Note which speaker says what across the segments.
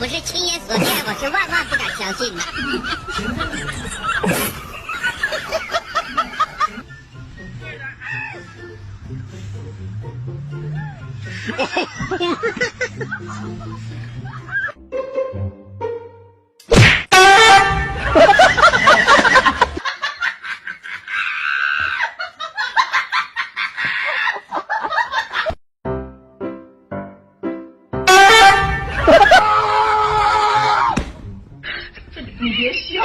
Speaker 1: 不是亲眼所见，我是万万不敢相信的。
Speaker 2: 你别笑。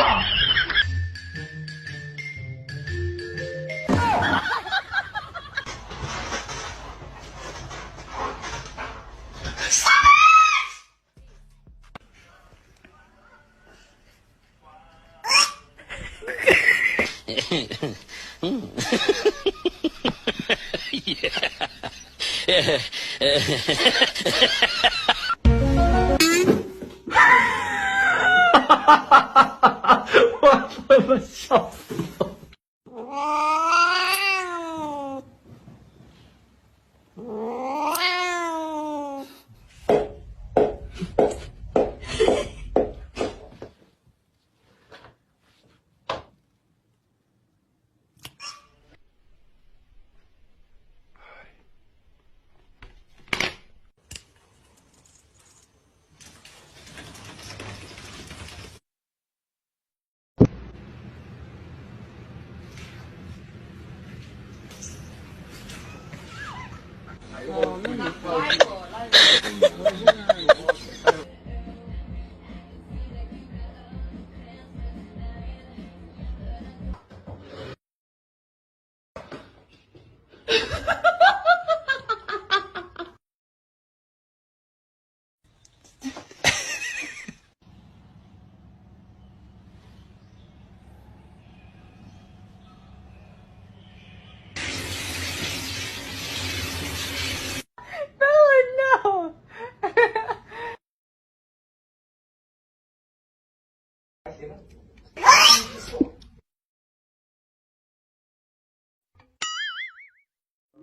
Speaker 3: 我他妈笑死了！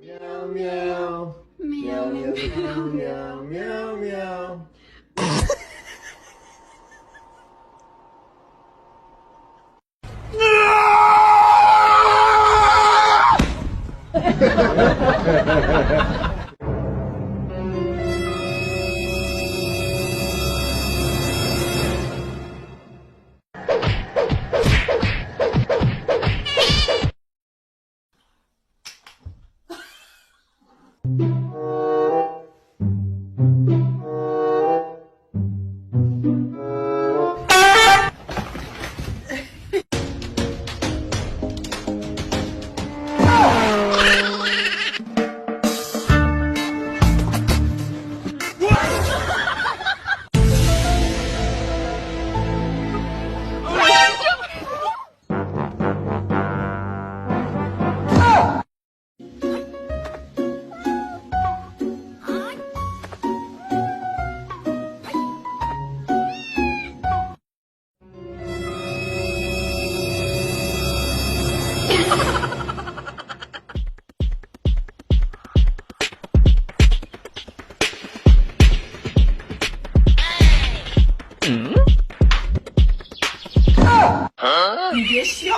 Speaker 3: 喵喵喵喵喵喵喵。
Speaker 2: 你别笑。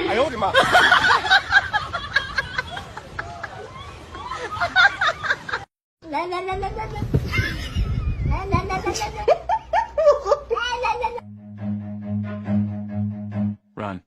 Speaker 3: 哎呦我的妈！
Speaker 1: 来来来来来来，来来来来来来。
Speaker 3: Run.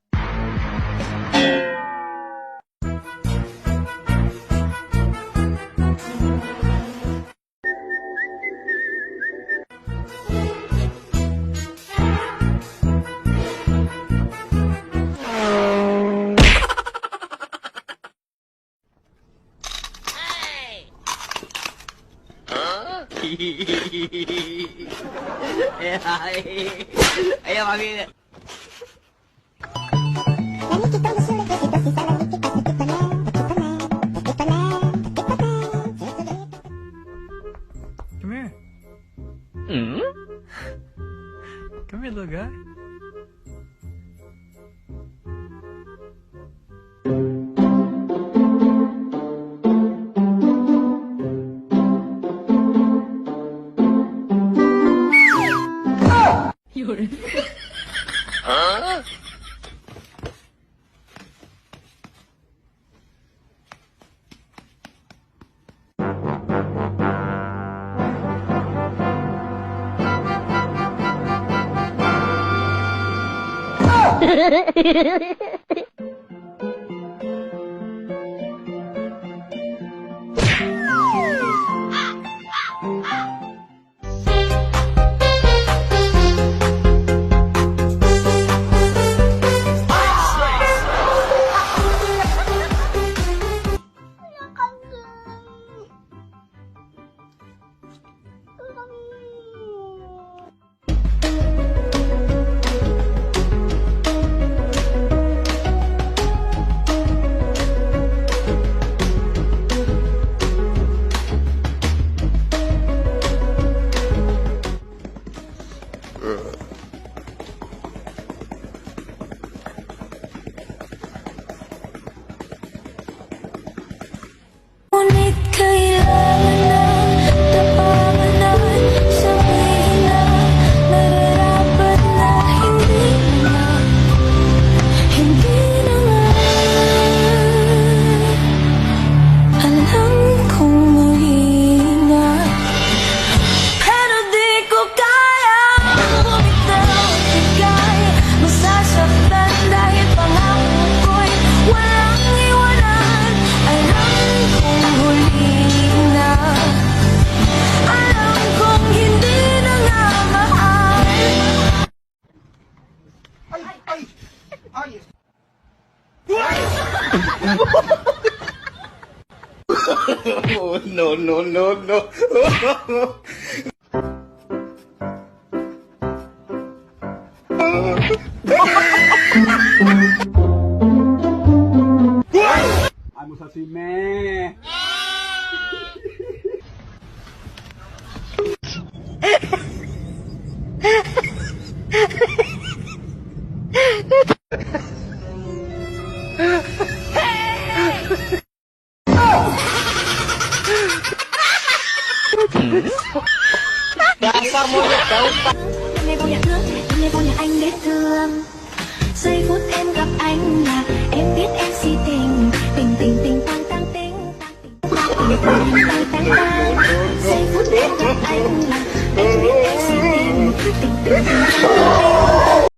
Speaker 3: 哎呀妈逼！
Speaker 4: Ngunit kailangan ng tapanganan sa mahina. Nararapat na hindi na nga. Alam kong mahina, pero di ko kayang bumitaw at bigay. Masasaktan dahil pangako ko'y walang iwanan. Alam kong huli na, alam kong hindi na nga mahal.
Speaker 3: Oh, no, no, no, no.
Speaker 5: Vamos así, me.
Speaker 4: Đêm nay vô nhà thương, đêm nay vô nhà anh để thương. Giây phút em gặp anh là em biết em si tình. Tình tình tình tang tang tình tang tình tang tình tang tang tang. Giây phút em gặp anh là em biết em si tình. Tình tình tình tang tang.